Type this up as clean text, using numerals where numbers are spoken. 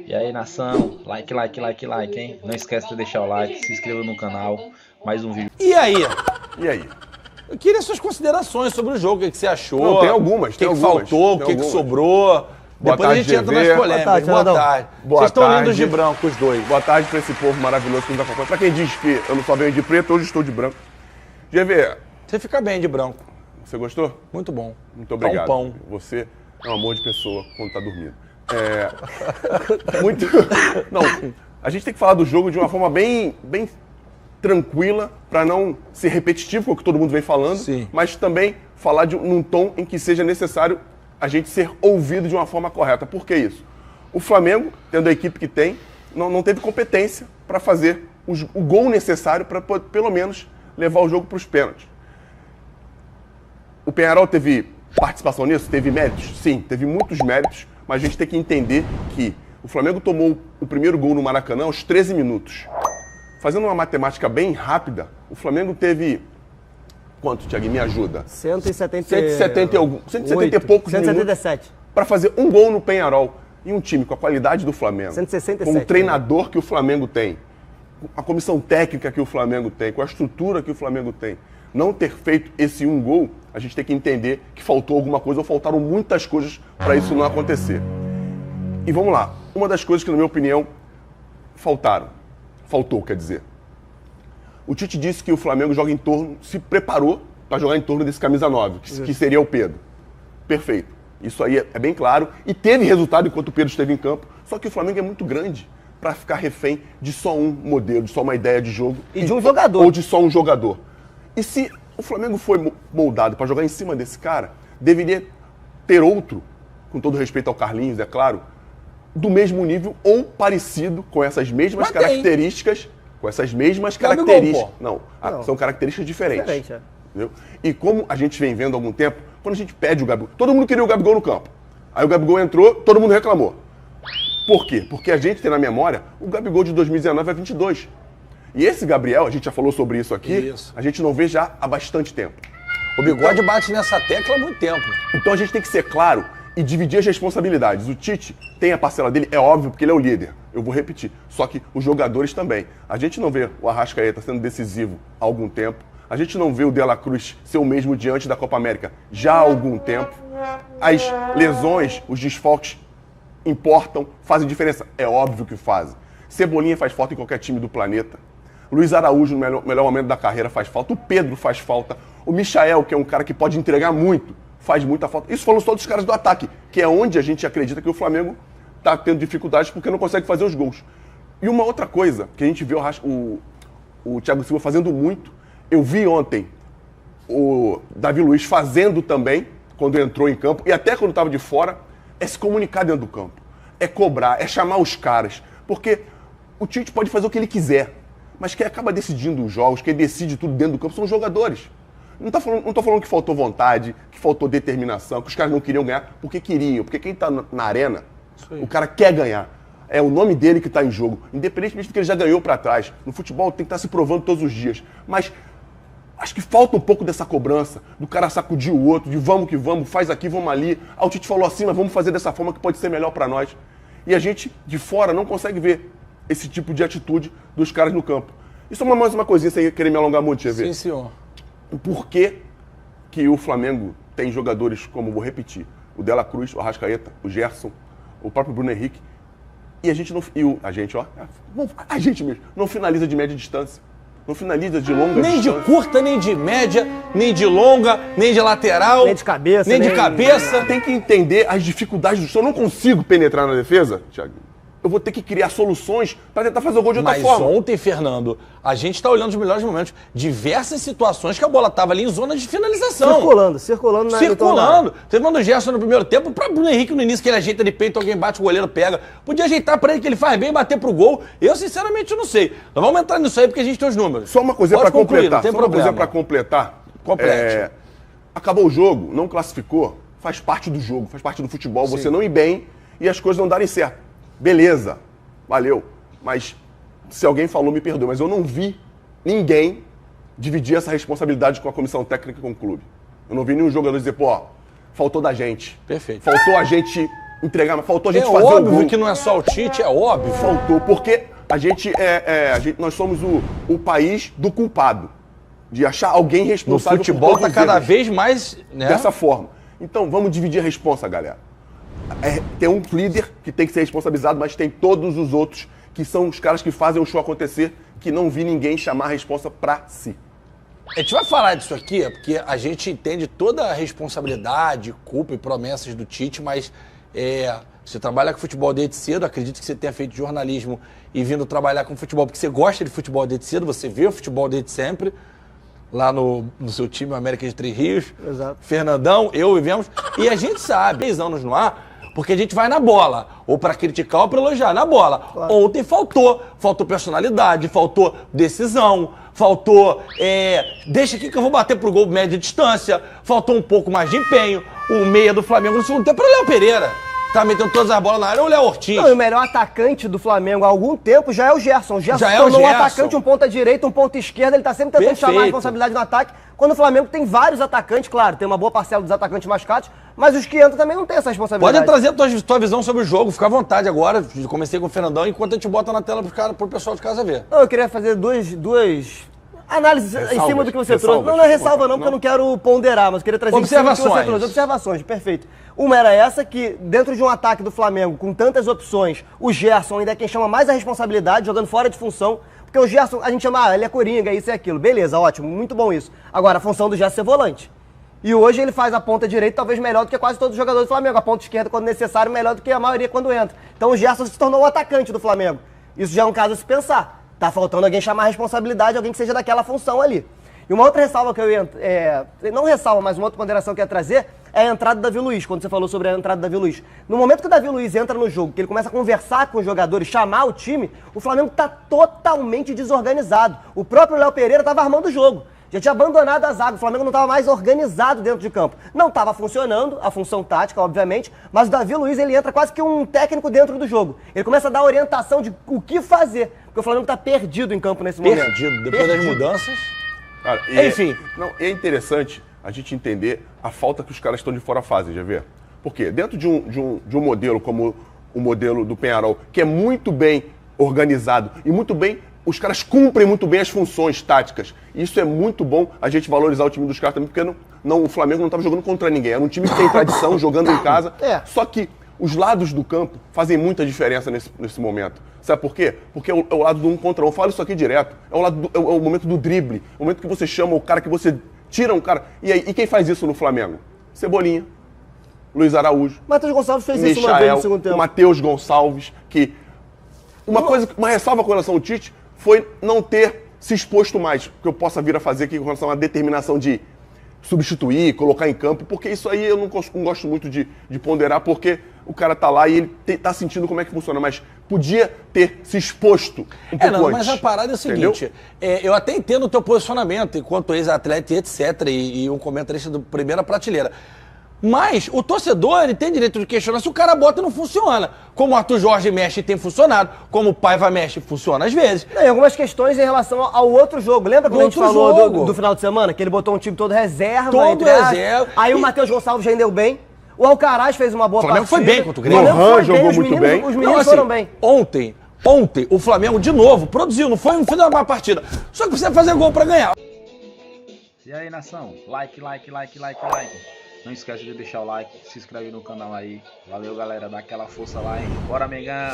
E aí, nação, like, hein? Não esquece de deixar o like, se inscreva no canal, mais um vídeo. E aí? E aí? Eu queria suas considerações sobre o jogo, o que você achou? Não, tem algumas, O que faltou, o que sobrou? Boa Depois tarde, a gente entra GV. nas polêmicas. Boa tarde. Boa Vocês estão tarde. lindos de branco, os dois. Boa tarde pra esse povo maravilhoso que nos acompanha. Pra quem diz que eu não só venho de preto, hoje estou de branco. GV, Você fica bem de branco. você gostou? Muito bom. Muito obrigado. Pão. Você é um amor de pessoa quando tá dormindo. Muito... Não, a gente tem que falar do jogo de uma forma bem tranquila, para não ser repetitivo com o que todo mundo vem falando, Sim. mas também falar num tom em que seja necessário a gente ser ouvido de uma forma correta. Por que isso? O Flamengo, tendo a equipe que tem, não teve competência para fazer o gol necessário para, pelo menos, levar o jogo para os pênaltis. O Peñarol teve participação nisso? Teve méritos? Sim, teve muitos méritos, mas a gente tem que entender que o Flamengo tomou o primeiro gol no Maracanã aos 13 minutos. Fazendo uma matemática bem rápida, o Flamengo teve... Quanto, Thiago? Me ajuda. 170 e poucos 177. minutos para fazer um gol no Peñarol. E um time com a qualidade do Flamengo, 167, com o treinador que o Flamengo tem, com a comissão técnica que o Flamengo tem, com a estrutura que o Flamengo tem, não ter feito esse um gol, a gente tem que entender que faltou alguma coisa ou faltaram muitas coisas para isso não acontecer. E vamos lá. Uma das coisas que, na minha opinião, faltou, quer dizer. O Tite disse que o Flamengo se preparou para jogar em torno desse camisa 9, que seria o Pedro. Perfeito. Isso aí é bem claro. E teve resultado enquanto o Pedro esteve em campo. Só que o Flamengo é muito grande para ficar refém de só um modelo, de só uma ideia de jogo. E de um jogador. Ou de só um jogador. E se o Flamengo foi moldado para jogar em cima desse cara, deveria ter outro, com todo respeito ao Carlinhos, é claro, do mesmo nível ou parecido com essas mesmas características. Com essas mesmas características. Não, são características diferentes. Entendeu? E como a gente vem vendo há algum tempo, quando a gente pede o Gabigol, todo mundo queria o Gabigol no campo. Aí o Gabigol entrou, todo mundo reclamou. Por quê? Porque a gente tem na memória o Gabigol de 2019 a 22. E esse Gabriel, a gente já falou sobre isso aqui, a gente não vê já há bastante tempo. O Bigode bate nessa tecla há muito tempo. Então a gente tem que ser claro e dividir as responsabilidades. O Tite tem a parcela dele, é óbvio, porque ele é o líder. Eu vou repetir. Só que os jogadores também. A gente não vê o Arrascaeta sendo decisivo há algum tempo. A gente não vê o De La Cruz ser o mesmo diante da Copa América já há algum tempo. As lesões, os desfalques importam, fazem diferença. É óbvio que fazem. Cebolinha faz falta em qualquer time do planeta. Luiz Araújo, no melhor momento da carreira, faz falta. O Pedro faz falta. O Michael, que é um cara que pode entregar muito, faz muita falta. Isso falando só dos caras do ataque, que é onde a gente acredita que o Flamengo está tendo dificuldades porque não consegue fazer os gols. E uma outra coisa que a gente vê o Thiago Silva fazendo muito, eu vi ontem o Davi Luiz fazendo também, quando entrou em campo, e até quando estava de fora, é se comunicar dentro do campo. É cobrar, é chamar os caras. Porque o Tite pode fazer o que ele quiser, mas quem acaba decidindo os jogos, quem decide tudo dentro do campo são os jogadores. Não tô falando que faltou vontade, que faltou determinação, que os caras não queriam ganhar porque queriam. Porque quem está na arena, o cara quer ganhar. É o nome dele que está em jogo. Independentemente do que ele já ganhou para trás. No futebol tem que estar se provando todos os dias. Mas acho que falta um pouco dessa cobrança, do cara sacudir o outro, de vamos que vamos, faz aqui, vamos ali. Ah, o Tite falou assim, mas vamos fazer dessa forma que pode ser melhor para nós. E a gente, de fora, não consegue ver esse tipo de atitude dos caras no campo. Isso é mais uma coisinha, sem querer me alongar muito, Tia. Sim, senhor. Por que o Flamengo tem jogadores como, vou repetir, o De La Cruz, o Arrascaeta, o Gerson, o próprio Bruno Henrique, e a gente não... A gente mesmo não finaliza de média distância. Não finaliza de longa nem distância. De curta, nem de média, nem de longa, nem de lateral. Nem de cabeça. Nem de cabeça. Tem que entender as dificuldades do... Se eu não consigo penetrar na defesa, Thiago, eu vou ter que criar soluções para tentar fazer o gol de outra forma. Mas ontem, Fernando, a gente está olhando os melhores momentos. Diversas situações que a bola estava ali em zona de finalização. Circulando. Teve um do Gerson no primeiro tempo, o próprio Bruno Henrique no início, que ele ajeita de peito, alguém bate, o goleiro pega. Podia ajeitar para ele, que ele faz bem e bater pro gol. Eu, sinceramente, não sei. Nós vamos entrar nisso aí porque a gente tem os números. Só uma coisinha para completar. Complete. Acabou o jogo, não classificou, faz parte do jogo, faz parte do futebol. Sim. Você não ir bem e as coisas não darem certo. Beleza, valeu. Mas se alguém falou, me perdoe, mas eu não vi ninguém dividir essa responsabilidade com a comissão técnica e com o clube. Eu não vi nenhum jogador dizer, pô, faltou da gente. Perfeito. Faltou a gente entregar, mas faltou a É gente fazer o óbvio gol. que não é só o Tite, é óbvio. Faltou, porque nós somos o país do culpado. De achar alguém No responsável futebol por tá todos os cada erros. vez mais, né? Dessa forma. Então, vamos dividir a responsa, galera. Tem um líder que tem que ser responsabilizado, mas tem todos os outros que são os caras que fazem o show acontecer, que não vi ninguém chamar a responsa pra si. A gente vai falar disso aqui, porque a gente entende toda a responsabilidade, culpa e promessas do Tite, mas você trabalha com futebol desde cedo, acredito que você tenha feito jornalismo e vindo trabalhar com futebol, porque você gosta de futebol desde cedo, você vê o futebol desde sempre, lá no seu time, América de Três Rios. Exato. Fernandão, eu vivemos, e a gente sabe, 10 anos no ar, porque a gente vai na bola, ou pra criticar ou pra elogiar, na bola. Claro. Ontem faltou personalidade, faltou decisão, faltou, deixa aqui que eu vou bater pro gol média distância, faltou um pouco mais de empenho. O meia do Flamengo no segundo tempo era o Léo Pereira, tá metendo todas as bolas na área, ou o Léo Ortiz. Não, e o melhor atacante do Flamengo há algum tempo já é o Gerson. O Gerson Já se é o tornou um Gerson. atacante, um ponta direita, um ponta esquerda. Ele tá sempre tentando chamar a Perfeito. responsabilidade no ataque. Quando o Flamengo tem vários atacantes, claro, tem uma boa parcela dos atacantes mascados, mas os que entram também não tem essa responsabilidade. Pode trazer a tua visão sobre o jogo, fica à vontade agora. Comecei com o Fernandão, enquanto a gente bota na tela pro pessoal de casa ver. Não, eu queria fazer duas análises em cima do que você trouxe. Não é ressalva não, porque eu não quero ponderar, mas eu queria trazer em cima do que você Observações. trouxe. Observações, perfeito. Uma era essa, que dentro de um ataque do Flamengo, com tantas opções, o Gerson ainda é quem chama mais a responsabilidade, jogando fora de função. Porque o Gerson, a gente chama, ele é coringa, isso e aquilo. Beleza, ótimo, muito bom isso. Agora, a função do Gerson é ser volante. E hoje ele faz a ponta direita talvez melhor do que quase todos os jogadores do Flamengo. A ponta esquerda, quando necessário, melhor do que a maioria quando entra. Então o Gerson se tornou o atacante do Flamengo. Isso já é um caso a se pensar. Tá faltando alguém chamar a responsabilidade, alguém que seja daquela função ali. E uma outra ressalva que eu ia... não ressalva, mas uma outra ponderação que eu ia trazer é a entrada do Davi Luiz, quando você falou sobre a entrada do Davi Luiz. No momento que o Davi Luiz entra no jogo, que ele começa a conversar com os jogadores, chamar o time, o Flamengo tá totalmente desorganizado. O próprio Léo Pereira tava armando o jogo. Já tinha abandonado a zaga, o Flamengo não estava mais organizado dentro de campo. Não estava funcionando, a função tática, obviamente, mas o Davi Luiz, ele entra quase que um técnico dentro do jogo. Ele começa a dar orientação de o que fazer, porque o Flamengo está perdido em campo nesse momento. Perdido, depois das mudanças. Cara, Enfim. É interessante a gente entender a falta que os caras estão de fora fazem, já vê? Porque dentro de um modelo como o modelo do Peñarol, que é muito bem organizado e muito bem, os caras cumprem muito bem as funções táticas. Isso é muito bom a gente valorizar o time dos caras também, porque o Flamengo não estava jogando contra ninguém. Era um time que tem tradição, jogando em casa. Só que os lados do campo fazem muita diferença nesse momento. Sabe por quê? Porque é o lado do 1 contra 1. Eu falo isso aqui direto. É o momento do drible. O momento que você chama o cara, que você tira um cara. E quem faz isso no Flamengo? Cebolinha, Luiz Araújo, Matheus Gonçalves fez isso uma vez no segundo tempo. Matheus Gonçalves, que... Uma ressalva com relação ao Tite foi não ter se exposto mais, que eu possa vir a fazer aqui com relação à determinação de substituir, colocar em campo, porque isso aí eu não gosto muito de ponderar, porque o cara tá lá e ele tá sentindo como é que funciona, mas podia ter se exposto um pouco antes. Mas a parada é o seguinte, eu até entendo o teu posicionamento enquanto ex-atleta e etc, e um comentarista do primeira prateleira. Mas o torcedor, ele tem direito de questionar se o cara bota e não funciona. Como o Arthur Jorge mexe e tem funcionado, como o Paiva mexe e funciona às vezes. Tem algumas questões em relação ao outro jogo. Lembra quando a gente falou do final de semana? Que ele botou um time todo reserva. Todo reserva. Aí o Matheus Gonçalves rendeu bem. O Alcaraz fez uma boa partida. O Flamengo foi bem contra o Grêmio. O Flamengo foi jogou bem, muito bem. Os meninos foram bem. Ontem, o Flamengo de novo produziu, não fez uma má partida. Só que precisa fazer gol pra ganhar. E aí, nação? Like. Não esquece de deixar o like, se inscreve no canal aí. Valeu, galera, dá aquela força lá, hein? Bora, Mengão!